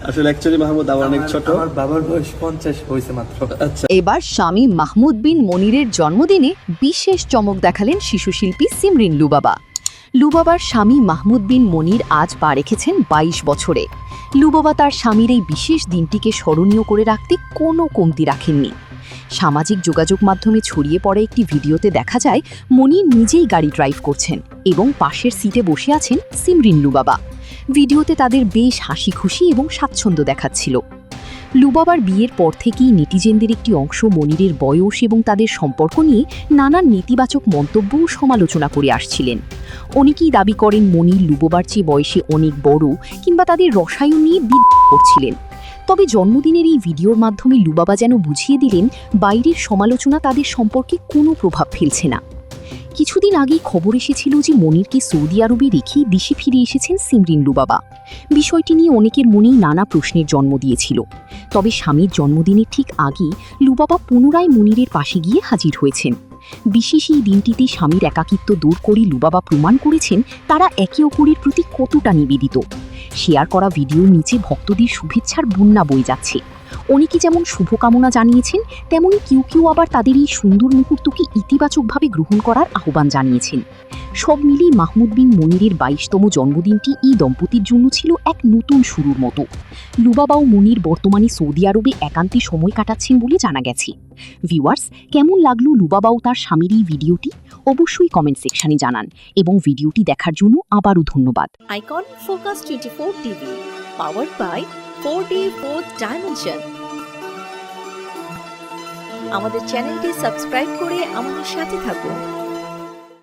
আসলে অ্যাকচুয়ালি মাহমুদ আমার অনেক ছোট, আমার বাবার বয়স 50 হয়েছে মাত্র। আচ্ছা। এবার স্বামী মাহমুদ বিন মনিরের জন্মদিনে বিশেষ চমক দেখালেন শিশুশিল্পী সিমরিন লুবাবা। লুবাবার স্বামী মাহমুদ বিন মনির আজ পা রেখেছেন 22 বছরে। লুবাবা তার স্বামীর এই বিশেষ দিনটিকে স্মরণীয় করে রাখতে কোনো কমতি রাখেননি। সামাজিক যোগাযোগ মাধ্যমে ছড়িয়ে পড়া একটি ভিডিওতে দেখা যায় মনির নিজেই গাড়ি ড্রাইভ করছেন এবং পাশের সিটে বসে আছেন সিমরিন লুবাবা। ভিডিওতে তাদের বেশ হাসি খুশি এবং স্বাচ্ছন্দ্য দেখাচ্ছিল। লুবাবার বিয়ের পর থেকেই নেটিজেনদের একটি অংশ মনিরের বয়স এবং তাদের সম্পর্ক নিয়ে নানান নেতিবাচক মন্তব্য ও সমালোচনা করে আসছিলেন। অনেকেই দাবি করেন মনির লুবাবার চেয়ে বয়সে অনেক বড় কিংবা তাদের রসায়ন নিয়ে বিদ্রোহ করছিলেন। তবে জন্মদিনের এই ভিডিওর মাধ্যমে লুবাবা যেন বুঝিয়ে দিলেন বাইরের সমালোচনা তাদের সম্পর্কে কোনো প্রভাব ফেলছে না। কিছুদিন আগেই খবর এসেছিল যে মনিরকে সৌদি আরবে রেখেই দেশে ফিরে এসেছেন সিমরিন লুবাবা। বিষয়টি নিয়ে অনেকের মনেই নানা প্রশ্নের জন্ম দিয়েছিল। তবে স্বামীর জন্মদিনের ঠিক আগেই লুবাবা পুনরায় মনিরের পাশে গিয়ে হাজির হয়েছেন। বিশেষ এই দিনটিতে স্বামীর একাকিত্ব দূর করে লুবাবা প্রমাণ করেছেন তারা একে অপরের প্রতি কতটা নিবেদিত। শেয়ার করা ভিডিওর নিচে ভক্তদের শুভেচ্ছার বন্যা বয়ে যাচ্ছে। অনেকে যেমন শুভকামনা জানিয়েছেন, তেমনি কেউ কেউ আবার তাদের এই সুন্দর মুহূর্তকে ইতিবাচকভাবে গ্রহণ করার আহ্বান জানিয়েছেন। সব মিলিয়ে মাহমুদ বিন মনিরের 22তম জন্মদিনটি এই দম্পতির জন্য ছিল এক নতুন শুরুর মতো। লুবাবা ও মনির বর্তমানে সৌদি আরবে একান্তে সময় কাটাচ্ছেন বলে জানা গেছে। ভিউয়ার্স, কেমন লাগলো লুবাবা ও তার স্বামীর এই ভিডিওটি? অবশ্যই কমেন্ট সেকশনে জানান এবং ভিডিওটি দেখার জন্য আবারও ধন্যবাদ। Icon Focus 24 TV, powered by 4D Fourth Dimension. আমাদের চ্যানেলটি সাবস্ক্রাইব করে আমাদের সাথে থাকুন।